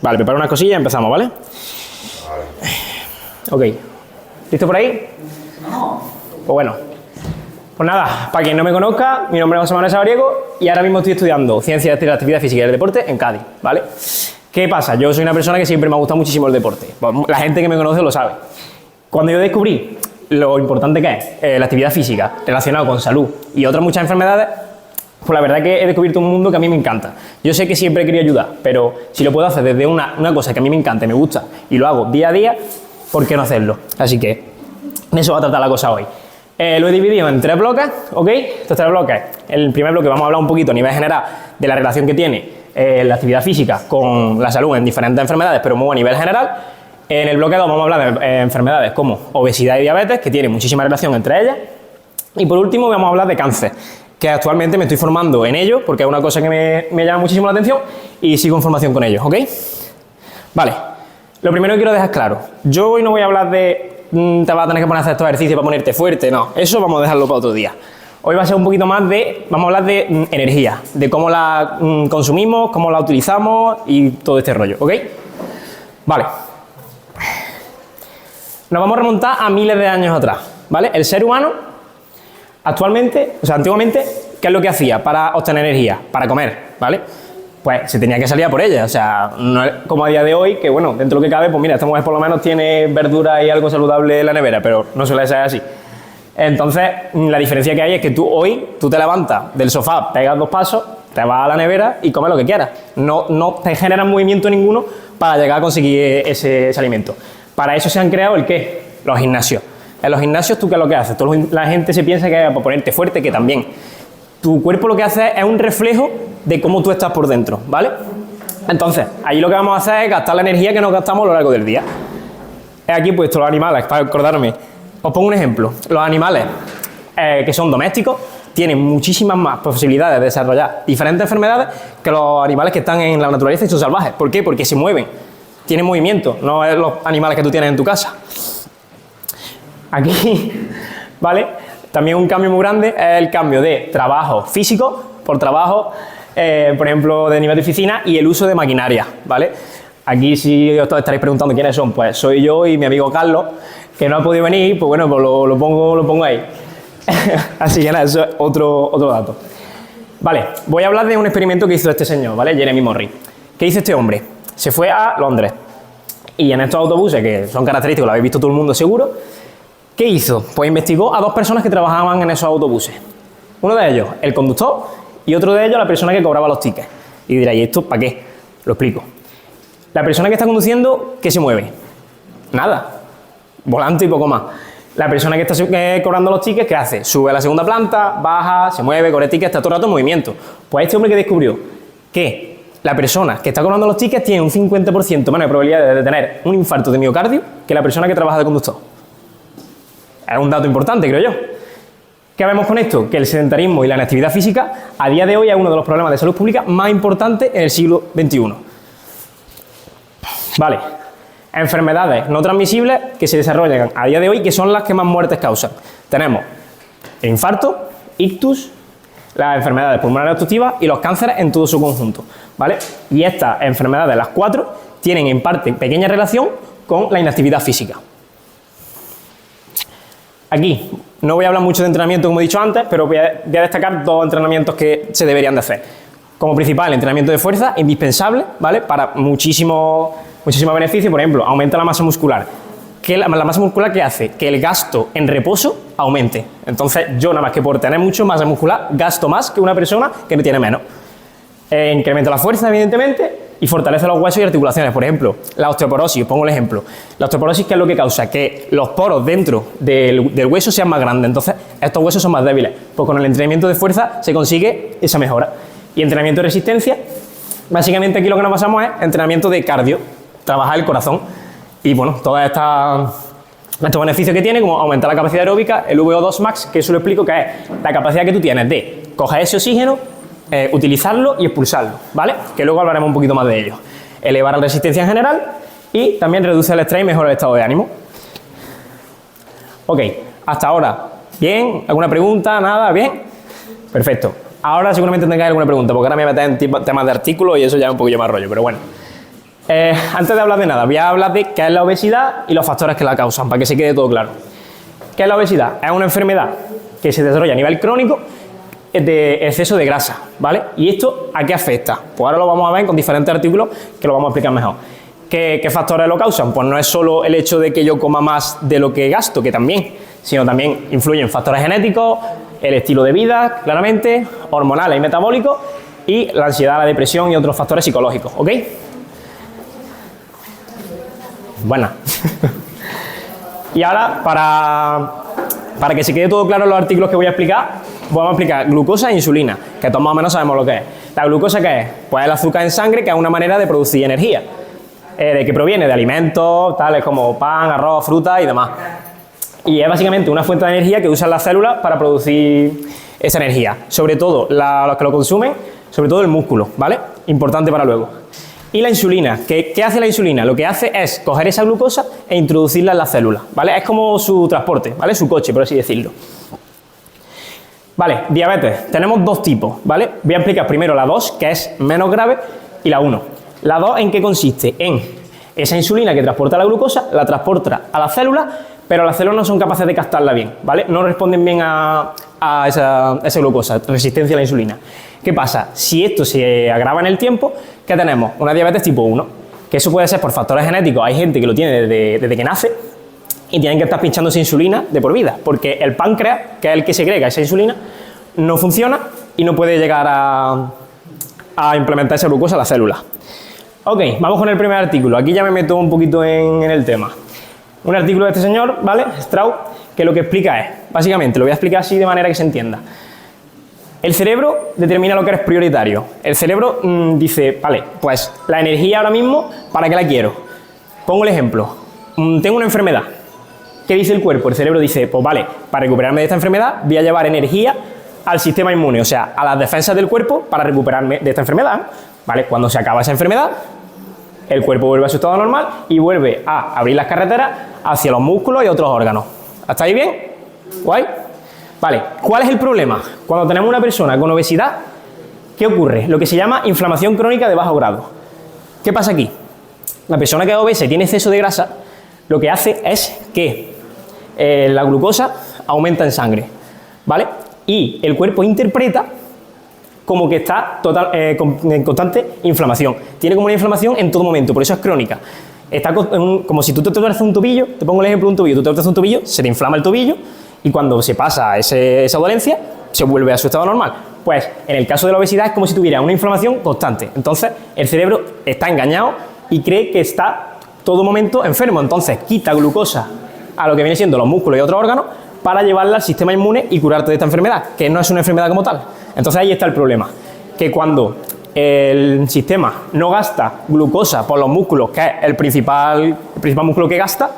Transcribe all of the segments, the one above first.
Vale, prepara unas cosillas y empezamos, ¿vale? Ok. ¿Listo por ahí? No. Pues bueno. Pues nada, para quien no me conozca, mi nombre es José Manuel Sabariego y ahora mismo estoy estudiando Ciencias de la Actividad Física y el Deporte en Cádiz, ¿vale? ¿Qué pasa? Yo soy una persona que siempre me ha gustado muchísimo el deporte. La gente que me conoce lo sabe. Cuando yo descubrí lo importante que es la actividad física relacionada con salud y otras muchas enfermedades, pues la verdad que he descubierto un mundo que a mí me encanta. Yo sé que siempre he querido ayudar, pero si lo puedo hacer desde una cosa que a mí me encanta y me gusta y lo hago día a día, ¿por qué no hacerlo? Así que de eso va a tratar la cosa hoy. Lo he dividido en 3 bloques, ¿ok? Estos 3 bloques. El primer bloque vamos a hablar un poquito a nivel general de la relación que tiene la actividad física con la salud en diferentes enfermedades, pero muy a nivel general. En el bloque 2 vamos a hablar de enfermedades como obesidad y diabetes, que tienen muchísima relación entre ellas. Y por último vamos a hablar de cáncer, que actualmente me estoy formando en ello, porque es una cosa que me llama muchísimo la atención y sigo en formación con ellos, ¿ok? Vale, lo primero que quiero dejar claro, yo hoy no voy a hablar de te vas a tener que poner a hacer estos ejercicios para ponerte fuerte, no, eso vamos a dejarlo para otro día. Hoy va a ser un poquito más vamos a hablar de energía, de cómo la consumimos, cómo la utilizamos y todo este rollo, ¿ok? Vale. Nos vamos a remontar a miles de años atrás, ¿vale? El ser humano, actualmente, o sea, antiguamente, ¿qué es lo que hacía para obtener energía? Para comer, ¿vale? Pues se tenía que salir a por ella, o sea, no es como a día de hoy, que bueno, dentro de lo que cabe, pues mira, esta mujer por lo menos tiene verdura y algo saludable en la nevera, pero no suele ser así. Entonces, la diferencia que hay es que tú te levantas del sofá, pegas 2 pasos, te vas a la nevera y comes lo que quieras. No te generas movimiento ninguno para llegar a conseguir ese alimento. Para eso se han creado ¿el qué? Los gimnasios. En los gimnasios, ¿tú qué es lo que haces? La gente se piensa que es para ponerte fuerte, que también. Tu cuerpo lo que hace es un reflejo de cómo tú estás por dentro, ¿vale? Entonces, ahí lo que vamos a hacer es gastar la energía que nos gastamos a lo largo del día. He aquí puesto los animales, para acordarme. Os pongo un ejemplo. Los animales que son domésticos tienen muchísimas más posibilidades de desarrollar diferentes enfermedades que los animales que están en la naturaleza y son salvajes. ¿Por qué? Porque se mueven, tienen movimiento, no es los animales que tú tienes en tu casa. Aquí, ¿vale? También un cambio muy grande es el cambio de trabajo físico por trabajo, por ejemplo, de nivel de oficina y el uso de maquinaria, ¿vale? Aquí si os estaréis preguntando quiénes son, pues soy yo y mi amigo Carlos, que no ha podido venir, pues bueno, pues lo pongo ahí. Así que nada, eso es otro dato. Vale, voy a hablar de un experimento que hizo este señor, ¿vale? Jeremy Morris. ¿Qué hizo este hombre? Se fue a Londres y en estos autobuses, que son característicos, lo habéis visto todo el mundo seguro, ¿qué hizo? Pues investigó a 2 personas que trabajaban en esos autobuses. Uno de ellos, el conductor, y otro de ellos, la persona que cobraba los tickets. Y diréis, ¿y esto para qué? Lo explico. La persona que está conduciendo, ¿qué se mueve? Nada. Volante y poco más. La persona que está cobrando los tickets, ¿qué hace? Sube a la segunda planta, baja, se mueve, cobre tickets, está todo el rato en movimiento. Pues este hombre que descubrió que la persona que está cobrando los tickets tiene un 50% menos de probabilidad de tener un infarto de miocardio que la persona que trabaja de conductor. Es un dato importante, creo yo. ¿Qué vemos con esto? Que el sedentarismo y la inactividad física a día de hoy es uno de los problemas de salud pública más importantes en el siglo XXI. Vale. Enfermedades no transmisibles que se desarrollan a día de hoy, que son las que más muertes causan. Tenemos el infarto, ictus, las enfermedades pulmonares obstructivas y los cánceres en todo su conjunto, ¿vale? Y estas enfermedades, las 4, tienen en parte pequeña relación con la inactividad física. Aquí no voy a hablar mucho de entrenamiento, como he dicho antes, pero voy a destacar 2 entrenamientos que se deberían de hacer. Como principal, el entrenamiento de fuerza, indispensable, ¿vale? Para muchísimos beneficios. Por ejemplo, aumenta la masa muscular. La masa muscular, ¿qué hace? Que el gasto en reposo aumente. Entonces, yo nada más que por tener mucho masa muscular, gasto más que una persona que no tiene menos. Incrementa la fuerza, evidentemente, y fortalece los huesos y articulaciones. Por ejemplo, la osteoporosis, os pongo el ejemplo. La osteoporosis, ¿qué es lo que causa? Que los poros dentro del hueso sean más grandes. Entonces, estos huesos son más débiles. Pues con el entrenamiento de fuerza se consigue esa mejora. Y entrenamiento de resistencia, básicamente aquí lo que nos basamos es entrenamiento de cardio, trabajar el corazón. Y bueno, todos estos beneficios que tiene, como aumentar la capacidad aeróbica, el VO2 max, que eso lo explico, que es la capacidad que tú tienes de coger ese oxígeno, utilizarlo y expulsarlo, ¿vale? Que luego hablaremos un poquito más de ello. Elevar la resistencia en general y también reduce el estrés y mejora el estado de ánimo. Ok, hasta ahora, ¿bien? ¿Alguna pregunta? ¿Nada? ¿Bien? Perfecto. Ahora seguramente tengáis alguna pregunta, porque ahora me voy a meter en temas de artículos y eso ya es un poquillo más rollo, pero bueno. Antes de hablar de nada, voy a hablar de qué es la obesidad y los factores que la causan, para que se quede todo claro. ¿Qué es la obesidad? Es una enfermedad que se desarrolla a nivel crónico de exceso de grasa, ¿vale? ¿Y esto a qué afecta? Pues ahora lo vamos a ver con diferentes artículos que lo vamos a explicar mejor. ¿Qué factores lo causan? Pues no es solo el hecho de que yo coma más de lo que gasto, que también, sino también influyen factores genéticos, el estilo de vida, claramente, hormonales y metabólicos, y la ansiedad, la depresión y otros factores psicológicos, ¿ok? Buena. Y ahora, para que se quede todo claro en los artículos que voy a explicar, vamos a explicar glucosa e insulina, que todos más o menos sabemos lo que es. ¿La glucosa qué es? Pues el azúcar en sangre, que es una manera de producir energía, de que proviene de alimentos tales como pan, arroz, fruta y demás. Y es básicamente una fuente de energía que usan las células para producir esa energía. Sobre todo los que lo consumen, sobre todo el músculo, ¿vale? Importante para luego. Y la insulina, ¿qué hace la insulina? Lo que hace es coger esa glucosa e introducirla en las células, ¿vale? Es como su transporte, ¿vale? Su coche, por así decirlo. Vale, diabetes. Tenemos dos tipos, ¿vale? Voy a explicar primero la 2, que es menos grave, y la 1. La 2, ¿en qué consiste? En esa insulina que transporta la glucosa, la transporta a las células, pero las células no son capaces de captarla bien, ¿vale? No responden bien a esa glucosa, resistencia a la insulina. ¿Qué pasa? Si esto se agrava en el tiempo, ¿qué tenemos? Una diabetes tipo 1, que eso puede ser por factores genéticos. Hay gente que lo tiene desde que nace y tienen que estar pinchándose insulina de por vida, porque el páncreas, que es el que segrega esa insulina, no funciona y no puede llegar a implementar esa glucosa a las células. Ok, vamos con el primer artículo. Aquí ya me meto un poquito en el tema. Un artículo de este señor, ¿vale? Strauss, que lo que explica es, básicamente, lo voy a explicar así de manera que se entienda. El cerebro determina lo que es prioritario. El cerebro dice, vale, pues la energía ahora mismo, ¿para qué la quiero? Pongo el ejemplo. Tengo una enfermedad. ¿Qué dice el cuerpo? El cerebro dice, pues vale, para recuperarme de esta enfermedad voy a llevar energía al sistema inmune, o sea, a las defensas del cuerpo para recuperarme de esta enfermedad. ¿Vale? Cuando se acaba esa enfermedad, el cuerpo vuelve a su estado normal y vuelve a abrir las carreteras hacia los músculos y otros órganos. ¿Hasta ahí bien? ¿Guay? Vale, ¿cuál es el problema? Cuando tenemos una persona con obesidad, ¿qué ocurre? Lo que se llama inflamación crónica de bajo grado. ¿Qué pasa aquí? La persona que es obesa y tiene exceso de grasa, lo que hace es que la glucosa aumenta en sangre, ¿vale? Y el cuerpo interpreta como que está en constante inflamación. Tiene como una inflamación en todo momento, por eso es crónica. Está como si tú te tuerzas un tobillo, te pongo el ejemplo de un tobillo, tú te tuerzas un tobillo, se te inflama el tobillo y cuando se pasa esa dolencia, se vuelve a su estado normal. Pues en el caso de la obesidad es como si tuviera una inflamación constante. Entonces el cerebro está engañado y cree que está todo momento enfermo. Entonces quita glucosa a lo que viene siendo los músculos y otros órganos para llevarla al sistema inmune y curarte de esta enfermedad, que no es una enfermedad como tal. Entonces ahí está el problema, que cuando el sistema no gasta glucosa por los músculos, que es el principal músculo que gasta,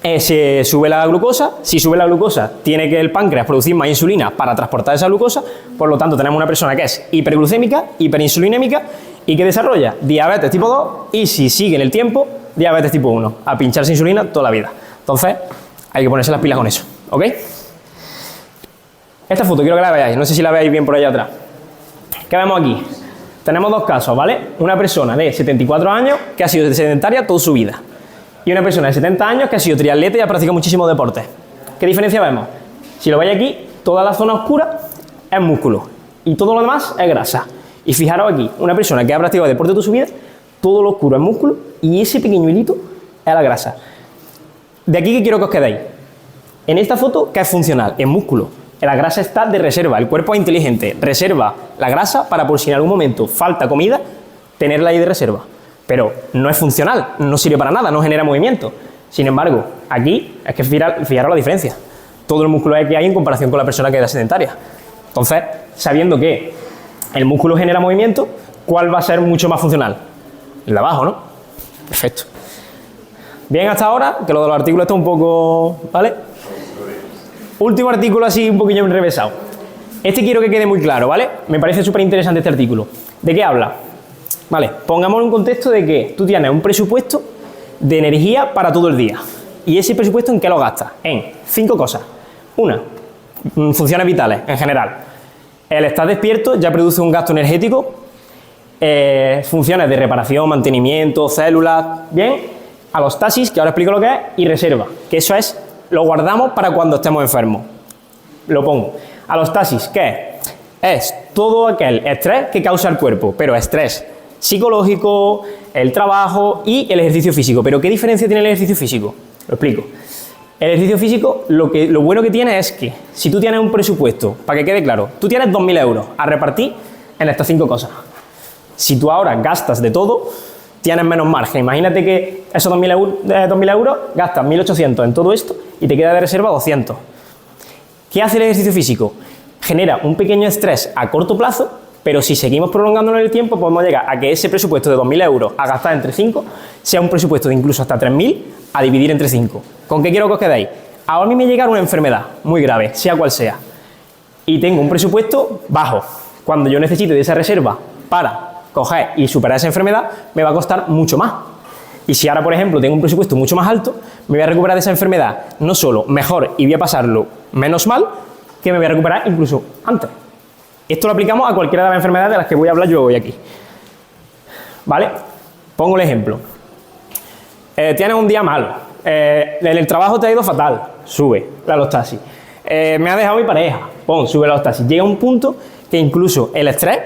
se sube la glucosa. Si sube la glucosa, tiene que el páncreas producir más insulina para transportar esa glucosa, por lo tanto tenemos una persona que es hiperglucémica, hiperinsulinémica y que desarrolla diabetes tipo 2 y si sigue en el tiempo, diabetes tipo 1, a pincharse insulina toda la vida. Entonces hay que ponerse las pilas con eso, ¿ok? Esta foto quiero que la veáis, no sé si la veáis bien por allá atrás. ¿Qué vemos aquí? Tenemos dos casos, ¿vale? Una persona de 74 años que ha sido sedentaria toda su vida y una persona de 70 años que ha sido triatleta y ha practicado muchísimos deportes. ¿Qué diferencia vemos? Si lo veis aquí, toda la zona oscura es músculo y todo lo demás es grasa. Y fijaros aquí, una persona que ha practicado deporte toda su vida, todo lo oscuro es músculo y ese pequeño hilito es la grasa. De aquí que quiero que os quedéis. En esta foto, ¿qué es funcional? Es músculo. La grasa está de reserva, el cuerpo es inteligente, reserva la grasa para por si en algún momento falta comida, tenerla ahí de reserva. Pero no es funcional, no sirve para nada, no genera movimiento. Sin embargo, aquí es que fijaros la diferencia. Todo el músculo que hay en comparación con la persona que era sedentaria. Entonces, sabiendo que el músculo genera movimiento, ¿cuál va a ser mucho más funcional? El de abajo, ¿no? Perfecto. Bien hasta ahora, que lo de los artículos está un poco... ¿vale? Último artículo así un poquillo enrevesado. Este quiero que quede muy claro, ¿vale? Me parece súper interesante este artículo. ¿De qué habla? Vale, pongamos en un contexto de que tú tienes un presupuesto de energía para todo el día. ¿Y ese presupuesto en qué lo gastas? En 5 cosas. Una, funciones vitales en general. El estar despierto ya produce un gasto energético funciones de reparación, mantenimiento, células, bien, alostasis, que ahora explico lo que es, y reserva, que eso es, lo guardamos para cuando estemos enfermos. Lo pongo. Alostasis, ¿qué es? Es todo aquel estrés que causa el cuerpo, pero estrés psicológico, el trabajo y el ejercicio físico. ¿Pero qué diferencia tiene el ejercicio físico? Lo explico. El ejercicio físico, lo bueno que tiene es que si tú tienes un presupuesto, para que quede claro, tú tienes 2.000 euros a repartir en estas 5 cosas. Si tú ahora gastas de todo, tienes menos margen. Imagínate que esos 2.000 euros gastas 1.800 en todo esto y te queda de reserva 200. ¿Qué hace el ejercicio físico? Genera un pequeño estrés a corto plazo, pero si seguimos prolongándolo en el tiempo, podemos llegar a que ese presupuesto de 2.000 euros a gastar entre 5 sea un presupuesto de incluso hasta 3.000 a dividir entre 5. ¿Con qué quiero que os quedéis? Ahora a mí me llega una enfermedad muy grave, sea cual sea, y tengo un presupuesto bajo. Cuando yo necesite de esa reserva para coger y superar esa enfermedad, me va a costar mucho más. Y si ahora, por ejemplo, tengo un presupuesto mucho más alto, me voy a recuperar de esa enfermedad no solo mejor y voy a pasarlo menos mal, que me voy a recuperar incluso antes. Esto lo aplicamos a cualquiera de las enfermedades de las que voy a hablar yo hoy aquí. ¿Vale? Pongo el ejemplo. Tienes un día malo. En el trabajo te ha ido fatal. Sube la alostasis. Me ha dejado mi pareja. Sube la alostasis. Llega un punto que incluso el estrés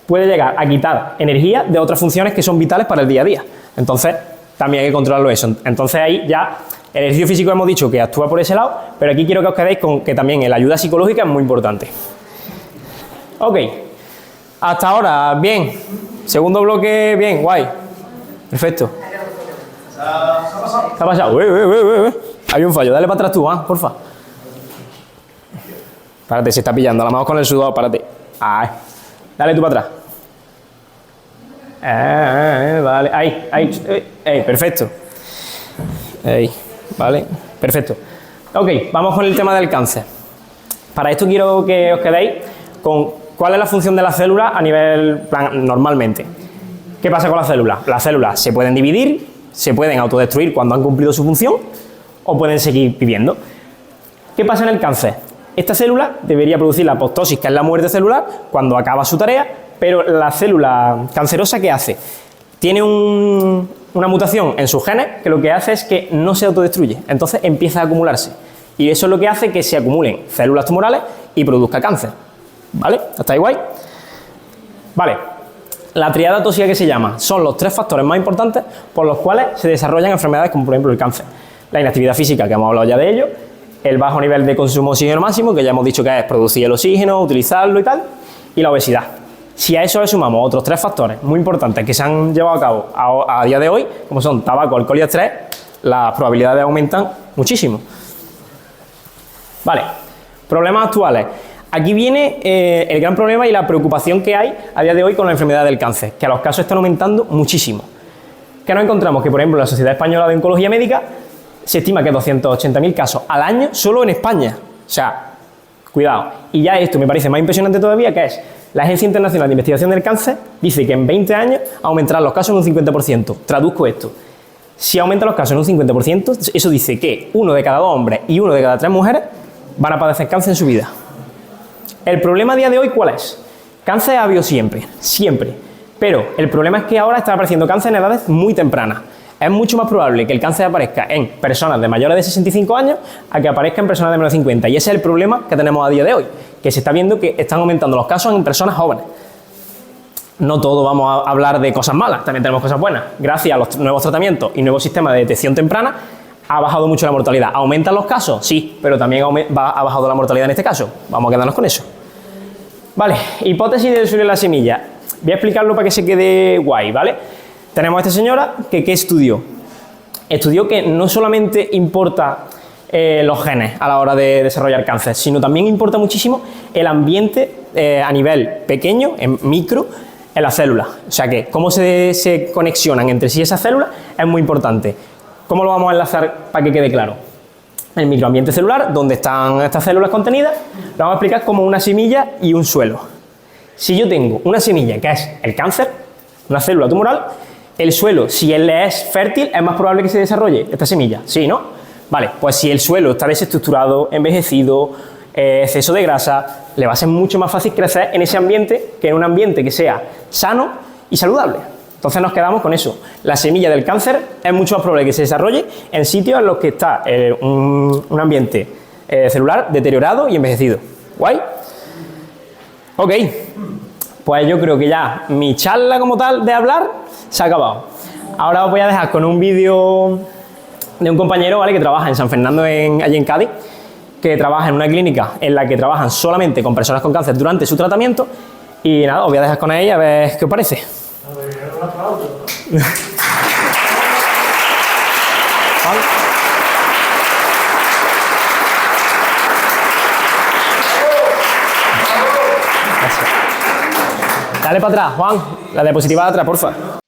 puede llegar a quitar energía de otras funciones que son vitales para el día a día. Entonces, también hay que controlarlo eso. Entonces ahí ya el ejercicio físico hemos dicho que actúa por ese lado, pero aquí quiero que os quedéis con que también la ayuda psicológica es muy importante. Ok, hasta ahora, bien. Segundo bloque, bien, guay. Perfecto. ¿Qué ha pasado? Hay un fallo, dale para atrás tú, porfa. Párate, se está pillando, la mano con el sudor, párate. Ay. Dale tú para atrás. Vale, ahí, perfecto. Ahí, vale, perfecto. Ok, vamos con el tema del cáncer. Para esto quiero que os quedéis con cuál es la función de las células a nivel normalmente. ¿Qué pasa con las células? Las células se pueden dividir, se pueden autodestruir cuando han cumplido su función o pueden seguir viviendo. ¿Qué pasa en el cáncer? Esta célula debería producir la apoptosis, que es la muerte celular, cuando acaba su tarea, pero la célula cancerosa, ¿qué hace? Tiene una mutación en sus genes que lo que hace es que no se autodestruye, entonces empieza a acumularse. Y eso es lo que hace que se acumulen células tumorales y produzca cáncer. ¿Vale? ¿Hasta ahí guay? Vale. La triada tóxica que se llama son los 3 factores más importantes por los cuales se desarrollan enfermedades como por ejemplo el cáncer. La inactividad física, que hemos hablado ya de ello, el bajo nivel de consumo de oxígeno máximo, que ya hemos dicho que es producir el oxígeno, utilizarlo y tal, y la obesidad. Si a eso le sumamos otros 3 factores muy importantes que se han llevado a cabo a día de hoy, como son tabaco, alcohol y estrés, las probabilidades aumentan muchísimo. Vale, problemas actuales. Aquí viene el gran problema y la preocupación que hay a día de hoy con la enfermedad del cáncer, que a los casos están aumentando muchísimo. ¿Qué nos encontramos? Que, por ejemplo, en la Sociedad Española de Oncología Médica se estima que 280.000 casos al año solo en España. O sea, cuidado. Y ya esto me parece más impresionante todavía, que es la Agencia Internacional de Investigación del Cáncer dice que en 20 años aumentarán los casos en un 50%. Traduzco esto. Si aumentan los casos en un 50%, eso dice que 1 de cada 2 hombres y 1 de cada 3 mujeres van a padecer cáncer en su vida. ¿El problema a día de hoy cuál es? Cáncer ha habido siempre, siempre. Pero el problema es que ahora está apareciendo cáncer en edades muy tempranas. Es mucho más probable que el cáncer aparezca en personas de mayores de 65 años a que aparezca en personas de menos de 50. Y ese es el problema que tenemos a día de hoy, que se está viendo que están aumentando los casos en personas jóvenes. No todo vamos a hablar de cosas malas, también tenemos cosas buenas. Gracias a los nuevos tratamientos y nuevos sistemas de detección temprana, ha bajado mucho la mortalidad. ¿Aumentan los casos? Sí, pero también ha bajado la mortalidad en este caso. Vamos a quedarnos con eso. Vale, hipótesis de sobre la semilla. Voy a explicarlo para que se quede guay, ¿vale? Tenemos a esta señora que ¿qué estudió? Estudió que no solamente importa los genes a la hora de desarrollar cáncer, sino también importa muchísimo el ambiente a nivel pequeño, en micro, en las células. O sea que cómo se conexionan entre sí esas células es muy importante. ¿Cómo lo vamos a enlazar para que quede claro? El microambiente celular, donde están estas células contenidas, lo vamos a explicar como una semilla y un suelo. Si yo tengo una semilla que es el cáncer, una célula tumoral, el suelo, si él es fértil, es más probable que se desarrolle esta semilla. ¿Sí, no? Vale, pues si el suelo está desestructurado, envejecido, exceso de grasa, le va a ser mucho más fácil crecer en ese ambiente que en un ambiente que sea sano y saludable. Entonces nos quedamos con eso. La semilla del cáncer es mucho más probable que se desarrolle en sitios en los que está un ambiente celular deteriorado y envejecido. ¿Guay? Ok, pues yo creo que ya mi charla como tal de hablar se ha acabado. Ahora os voy a dejar con un vídeo de un compañero, ¿vale?, que trabaja en San Fernando, allí en Cádiz, que trabaja en una clínica en la que trabajan solamente con personas con cáncer durante su tratamiento. Y nada, os voy a dejar con ella a ver qué os parece. Dale para atrás, Juan. La diapositiva de atrás, porfa.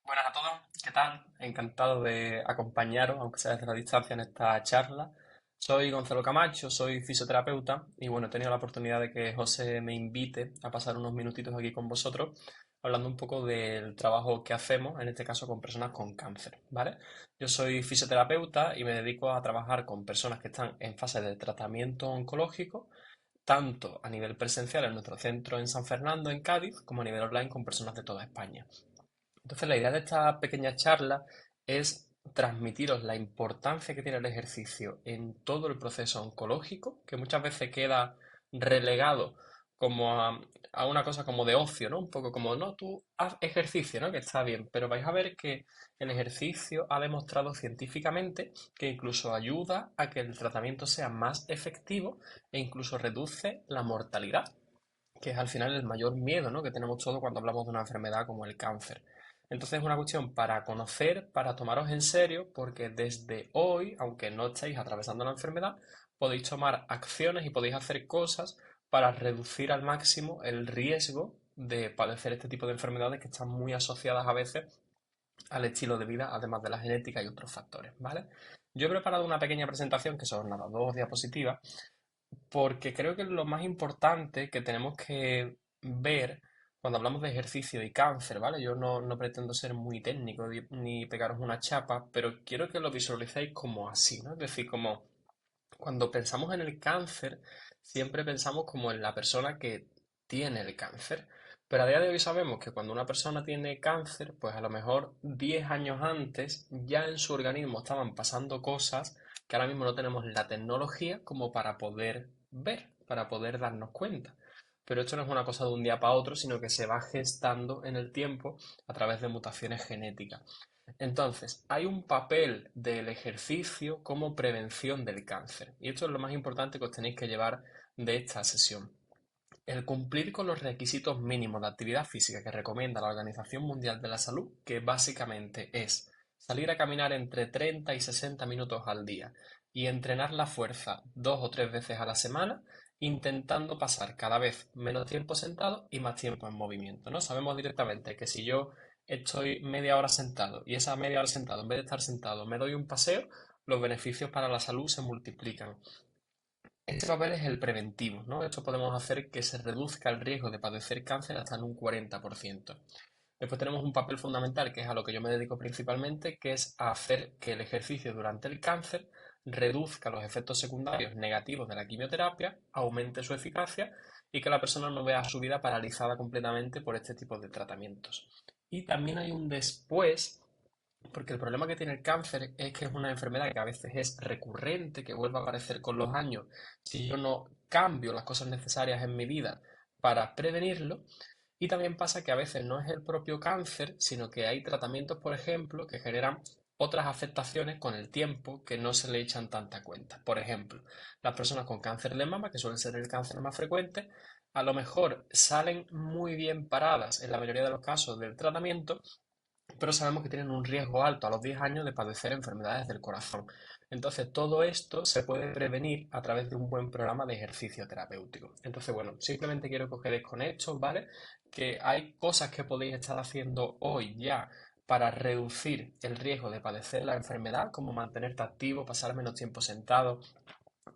Buenas a todos, ¿qué tal? Encantado de acompañaros, aunque sea desde la distancia, en esta charla. Soy Gonzalo Camacho, soy fisioterapeuta y bueno, he tenido la oportunidad de que José me invite a pasar unos minutitos aquí con vosotros hablando un poco del trabajo que hacemos, en este caso con personas con cáncer, ¿vale? Yo soy fisioterapeuta y me dedico a trabajar con personas que están en fase de tratamiento oncológico, tanto a nivel presencial en nuestro centro en San Fernando, en Cádiz, como a nivel online con personas de toda España. Entonces, la idea de esta pequeña charla es transmitiros la importancia que tiene el ejercicio en todo el proceso oncológico, que muchas veces queda relegado como a una cosa como de ocio, ¿no? Un poco como, no, tú haz ejercicio, ¿no? Que está bien, pero vais a ver que el ejercicio ha demostrado científicamente que incluso ayuda a que el tratamiento sea más efectivo e incluso reduce la mortalidad, que es al final el mayor miedo, ¿no?, que tenemos todos cuando hablamos de una enfermedad como el cáncer. Entonces es una cuestión para conocer, para tomaros en serio, porque desde hoy, aunque no estéis atravesando la enfermedad, podéis tomar acciones y podéis hacer cosas para reducir al máximo el riesgo de padecer este tipo de enfermedades que están muy asociadas a veces al estilo de vida, además de la genética y otros factores, ¿vale? Yo he preparado una pequeña presentación, que son nada, 2 diapositivas, porque creo que lo más importante que tenemos que ver cuando hablamos de ejercicio y cáncer, ¿vale? Yo no pretendo ser muy técnico ni pegaros una chapa, pero quiero que lo visualicéis como así, ¿no? Es decir, como cuando pensamos en el cáncer, siempre pensamos como en la persona que tiene el cáncer. Pero a día de hoy sabemos que cuando una persona tiene cáncer, pues a lo mejor 10 años antes ya en su organismo estaban pasando cosas que ahora mismo no tenemos la tecnología como para poder ver, para poder darnos cuenta. Pero esto no es una cosa de un día para otro, sino que se va gestando en el tiempo a través de mutaciones genéticas. Entonces, hay un papel del ejercicio como prevención del cáncer. Y esto es lo más importante que os tenéis que llevar de esta sesión. El cumplir con los requisitos mínimos de actividad física que recomienda la Organización Mundial de la Salud, que básicamente es salir a caminar entre 30 y 60 minutos al día y entrenar la fuerza 2 o 3 veces a la semana, intentando pasar cada vez menos tiempo sentado y más tiempo en movimiento, ¿no? Sabemos directamente que si yo estoy media hora sentado y esa media hora sentado, en vez de estar sentado, me doy un paseo, los beneficios para la salud se multiplican. Este papel es el preventivo, ¿no? Esto podemos hacer que se reduzca el riesgo de padecer cáncer hasta en un 40%. Después tenemos un papel fundamental, que es a lo que yo me dedico principalmente, que es a hacer que el ejercicio durante el cáncer reduzca los efectos secundarios negativos de la quimioterapia, aumente su eficacia y que la persona no vea su vida paralizada completamente por este tipo de tratamientos. Y también hay un después, porque el problema que tiene el cáncer es que es una enfermedad que a veces es recurrente, que vuelve a aparecer con los años, si yo no cambio las cosas necesarias en mi vida para prevenirlo. Y también pasa que a veces no es el propio cáncer, sino que hay tratamientos, por ejemplo, que generan otras afectaciones con el tiempo que no se le echan tanta cuenta. Por ejemplo, las personas con cáncer de mama, que suele ser el cáncer más frecuente, a lo mejor salen muy bien paradas en la mayoría de los casos del tratamiento, pero sabemos que tienen un riesgo alto a los 10 años de padecer enfermedades del corazón. Entonces, todo esto se puede prevenir a través de un buen programa de ejercicio terapéutico. Entonces, bueno, simplemente quiero que os quedéis con esto, ¿vale? Que hay cosas que podéis estar haciendo hoy ya para reducir el riesgo de padecer la enfermedad, como mantenerte activo, pasar menos tiempo sentado,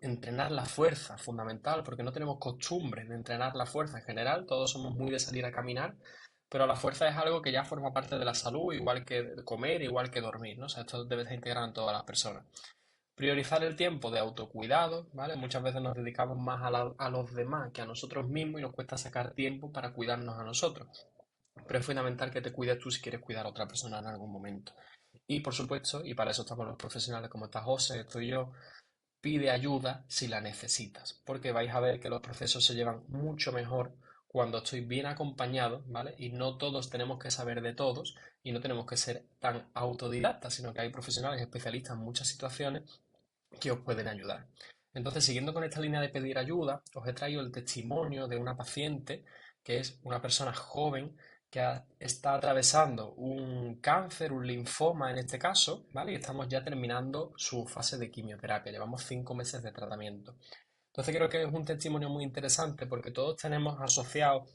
entrenar la fuerza, fundamental, porque no tenemos costumbre de entrenar la fuerza en general, todos somos muy de salir a caminar, pero la fuerza es algo que ya forma parte de la salud, igual que comer, igual que dormir, ¿no? O sea, esto debe estar integrado en todas las personas. Priorizar el tiempo de autocuidado, ¿vale? Muchas veces nos dedicamos más a los demás que a nosotros mismos y nos cuesta sacar tiempo para cuidarnos a nosotros. pero es fundamental que te cuides tú si quieres cuidar a otra persona en algún momento. Y por supuesto, y para eso estamos los profesionales como está José, estoy yo, pide ayuda si la necesitas, porque vais a ver que los procesos se llevan mucho mejor cuando estoy bien acompañado, ¿vale? Y no todos tenemos que saber de todos y no tenemos que ser tan autodidactas, sino que hay profesionales especialistas en muchas situaciones que os pueden ayudar. Entonces, siguiendo con esta línea de pedir ayuda, os he traído el testimonio de una paciente que es una persona joven que está atravesando un cáncer, un linfoma en este caso, ¿vale? Y estamos ya terminando su fase de quimioterapia. Llevamos 5 meses de tratamiento. Entonces creo que es un testimonio muy interesante porque todos tenemos asociado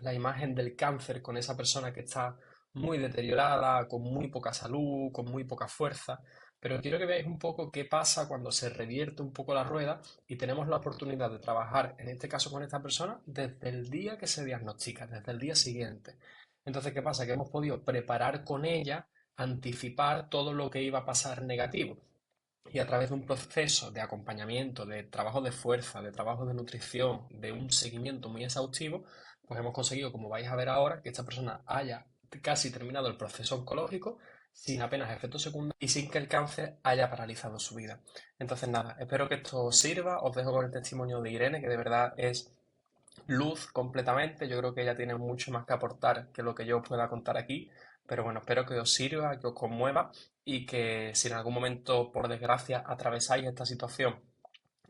la imagen del cáncer con esa persona que está muy deteriorada, con muy poca salud, con muy poca fuerza. Pero quiero que veáis un poco qué pasa cuando se revierte un poco la rueda y tenemos la oportunidad de trabajar, en este caso con esta persona, desde el día que se diagnostica, desde el día siguiente. Entonces, ¿qué pasa? Que hemos podido preparar con ella, anticipar todo lo que iba a pasar negativo. Y a través de un proceso de acompañamiento, de trabajo de fuerza, de trabajo de nutrición, de un seguimiento muy exhaustivo, pues hemos conseguido, como vais a ver ahora, que esta persona haya casi terminado el proceso oncológico sin apenas efectos secundarios y sin que el cáncer haya paralizado su vida. Entonces nada, espero que esto os sirva. Os dejo con el testimonio de Irene, que de verdad es luz completamente. Yo creo que ella tiene mucho más que aportar que lo que yo pueda contar aquí. Pero bueno, espero que os sirva, que os conmueva y que si en algún momento, por desgracia, atravesáis esta situación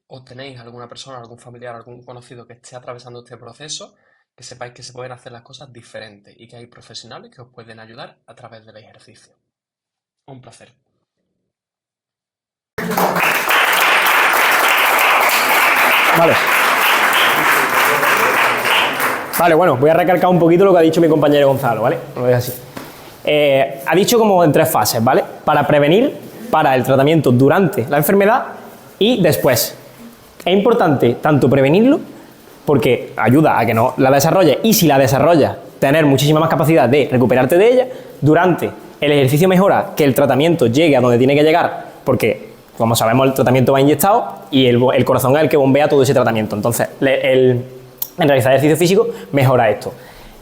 o tenéis alguna persona, algún familiar, algún conocido que esté atravesando este proceso, que sepáis que se pueden hacer las cosas diferentes y que hay profesionales que os pueden ayudar a través del ejercicio. Un placer. Vale. Vale, bueno, voy a recalcar un poquito lo que ha dicho mi compañero Gonzalo, ¿vale? Lo voy a decir así. Ha dicho como en 3 fases, ¿vale? Para prevenir, para el tratamiento durante la enfermedad y después. Es importante tanto prevenirlo, porque ayuda a que no la desarrolles, y si la desarrollas, tener muchísima más capacidad de recuperarte de ella. Durante el ejercicio mejora que el tratamiento llegue a donde tiene que llegar, porque, como sabemos, el tratamiento va inyectado y el corazón es el que bombea todo ese tratamiento. Entonces, en realizar ejercicio físico mejora esto.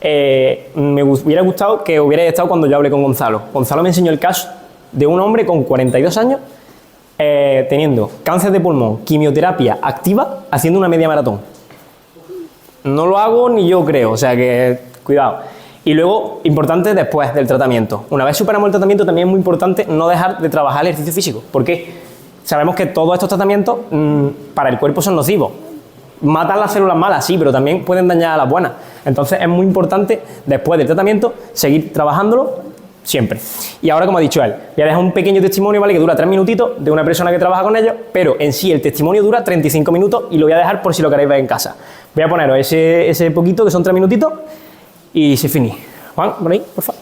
Me hubiera gustado que hubierais estado cuando yo hablé con Gonzalo. Gonzalo me enseñó el caso de un hombre con 42 años teniendo cáncer de pulmón, quimioterapia activa, haciendo una media maratón. No lo hago ni yo creo, o sea que cuidado. Y luego, importante después del tratamiento. Una vez superamos el tratamiento, también es muy importante no dejar de trabajar el ejercicio físico. ¿Por qué? Sabemos que todos estos tratamientos para el cuerpo son nocivos. Matan las células malas, sí, pero también pueden dañar a las buenas. Entonces es muy importante, después del tratamiento, seguir trabajándolo siempre. Y ahora, como ha dicho él, voy a dejar un pequeño testimonio, ¿vale? Que dura 3 minutitos, de una persona que trabaja con ellos, pero en sí el testimonio dura 35 minutos y lo voy a dejar por si lo queréis ver en casa. Voy a poneros ese poquito, que son 3 minutitos, y se finí. Juan, por ahí, por favor.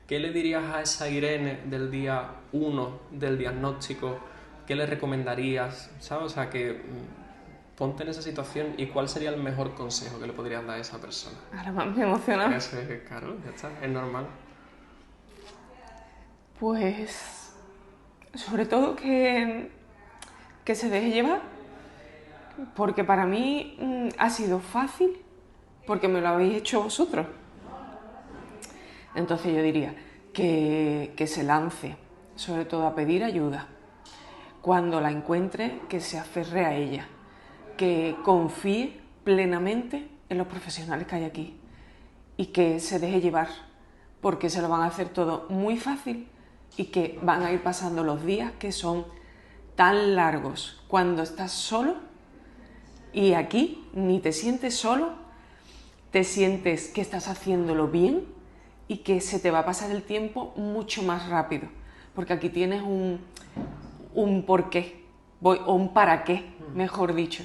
¿Qué le dirías a esa Irene del día 1 del diagnóstico? ¿Qué le recomendarías? ¿Sabes? O sea, que ponte en esa situación y cuál sería el mejor consejo que le podrías dar a esa persona. Ahora más me emociona. Eso es, claro, ya está, es normal. Pues, sobre todo que se deje llevar, porque para mí ha sido fácil, porque me lo habéis hecho vosotros. Entonces yo diría que se lance, sobre todo a pedir ayuda. Cuando la encuentre, que se aferre a ella, que confíe plenamente en los profesionales que hay aquí y que se deje llevar, porque se lo van a hacer todo muy fácil y que van a ir pasando los días que son tan largos cuando estás solo, y aquí ni te sientes solo, te sientes que estás haciéndolo bien y que se te va a pasar el tiempo mucho más rápido, porque aquí tienes un porqué, o un para qué, mejor dicho.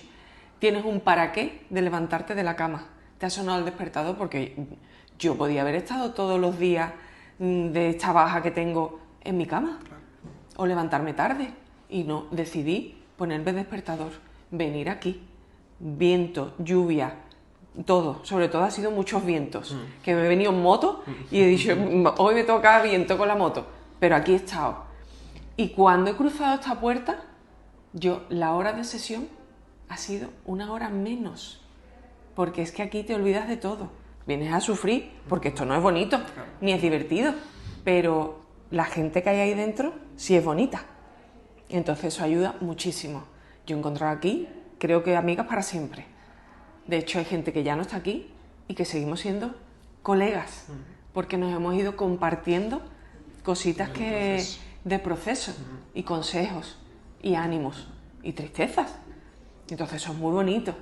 Tienes un para qué de levantarte de la cama. Te ha sonado el despertador, porque yo podía haber estado todos los días de esta baja que tengo en mi cama, o levantarme tarde, y no, decidí ponerme despertador, venir aquí, viento, lluvia, todo, sobre todo ha sido muchos vientos, que me he venido en moto y he dicho, hoy me toca viento con la moto, pero aquí he estado. Y cuando he cruzado esta puerta, la hora de sesión ha sido 1 hora menos, porque es que aquí te olvidas de todo, vienes a sufrir, porque esto no es bonito, ni es divertido, pero la gente que hay ahí dentro sí es bonita. Entonces eso ayuda muchísimo. Yo he encontrado aquí, creo que amigas para siempre. De hecho, hay gente que ya no está aquí y que seguimos siendo colegas, porque nos hemos ido compartiendo cositas de proceso y consejos y ánimos y tristezas. Entonces eso es muy bonito.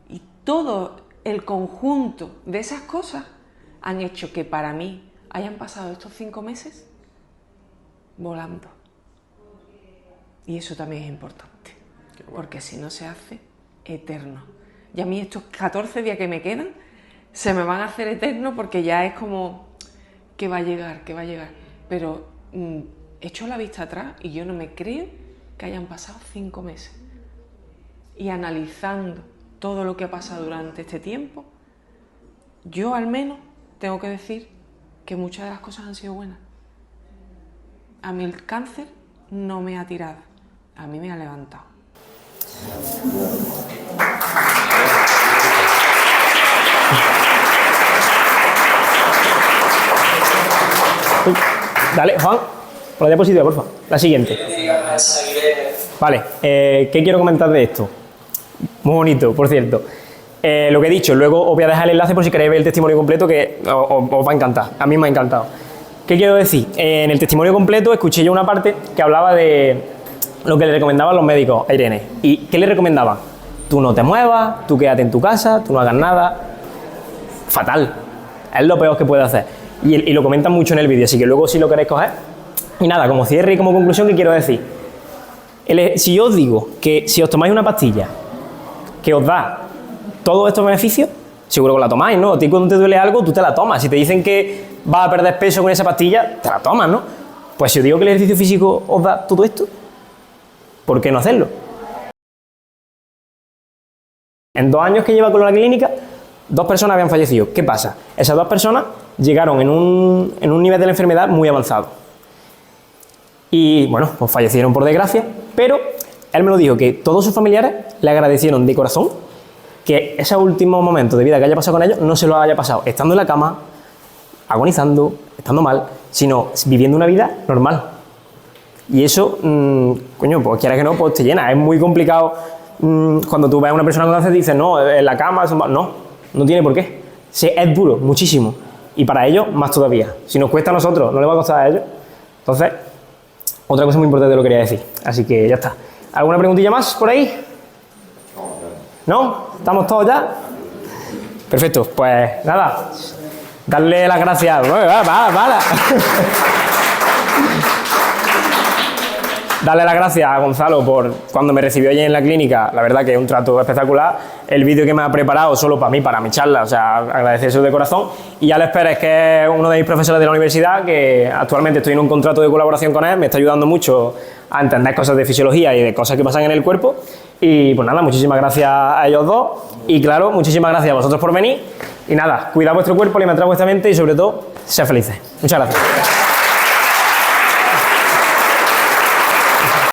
Y todo el conjunto de esas cosas han hecho que para mí hayan pasado estos 5 meses volando. Y eso también es importante, porque si no se hace eterno. Y a mí estos 14 días que me quedan se me van a hacer eternos, porque ya es como que va a llegar, que va a llegar. Pero echo la vista atrás y yo no me creo que hayan pasado 5 meses. Y analizando todo lo que ha pasado durante este tiempo, yo al menos tengo que decir que muchas de las cosas han sido buenas. A mí el cáncer no me ha tirado, a mí me ha levantado. Dale, Juan, por la diapositiva, por favor. La siguiente. Vale, ¿qué quiero comentar de esto? Muy bonito, por cierto. Lo que he dicho, luego os voy a dejar el enlace por si queréis ver el testimonio completo, que os va a encantar. A mí me ha encantado. ¿Qué quiero decir? En el testimonio completo escuché yo una parte que hablaba de lo que le recomendaban los médicos a Irene. ¿Y qué le recomendaban? Tú no te muevas, tú quédate en tu casa, tú no hagas nada. Fatal. Es lo peor que puedes hacer. Y lo comentan mucho en el vídeo, así que luego si lo queréis coger. Y nada, como cierre y como conclusión, ¿qué quiero decir? Si yo os digo que si os tomáis una pastilla que os da todos estos beneficios, seguro que la tomáis, ¿no? A ti cuando te duele algo, tú te la tomas. Si te dicen que vas a perder peso con esa pastilla, te la tomas, ¿no? Pues si os digo que el ejercicio físico os da todo esto, ¿por qué no hacerlo? En 2 años que lleva con la clínica, 2 personas habían fallecido. ¿Qué pasa? Esas 2 personas llegaron en un nivel de la enfermedad muy avanzado. Y bueno, pues fallecieron por desgracia, pero él me lo dijo, que todos sus familiares le agradecieron de corazón que ese último momento de vida que haya pasado con ellos no se lo haya pasado estando en la cama, agonizando, estando mal, sino viviendo una vida normal. Y eso, coño, pues quieras que no, pues te llena. Es muy complicado cuando tú ves a una persona con cáncer y dices, no, en la cama, no tiene por qué. Sí, es duro, muchísimo. Y para ellos, más todavía. Si nos cuesta a nosotros, no le va a costar a ellos. Entonces, otra cosa muy importante lo quería decir. Así que ya está. ¿Alguna preguntilla más por ahí? ¿No? ¿Estamos todos ya? Perfecto, pues nada. Darle las gracias. Darle las gracias a Gonzalo por cuando me recibió allí en la clínica. La verdad que es un trato espectacular. El vídeo que me ha preparado solo para mí, para mi charla. O sea, agradecer eso de corazón. Y Alex Pérez, que es uno de mis profesores de la universidad, que actualmente estoy en un contrato de colaboración con él. Me está ayudando mucho a entender cosas de fisiología y de cosas que pasan en el cuerpo. Y pues nada, muchísimas gracias a ellos dos. Y claro, muchísimas gracias a vosotros por venir. Y nada, cuidad vuestro cuerpo, alimentad vuestra mente y sobre todo, sed felices. Muchas gracias.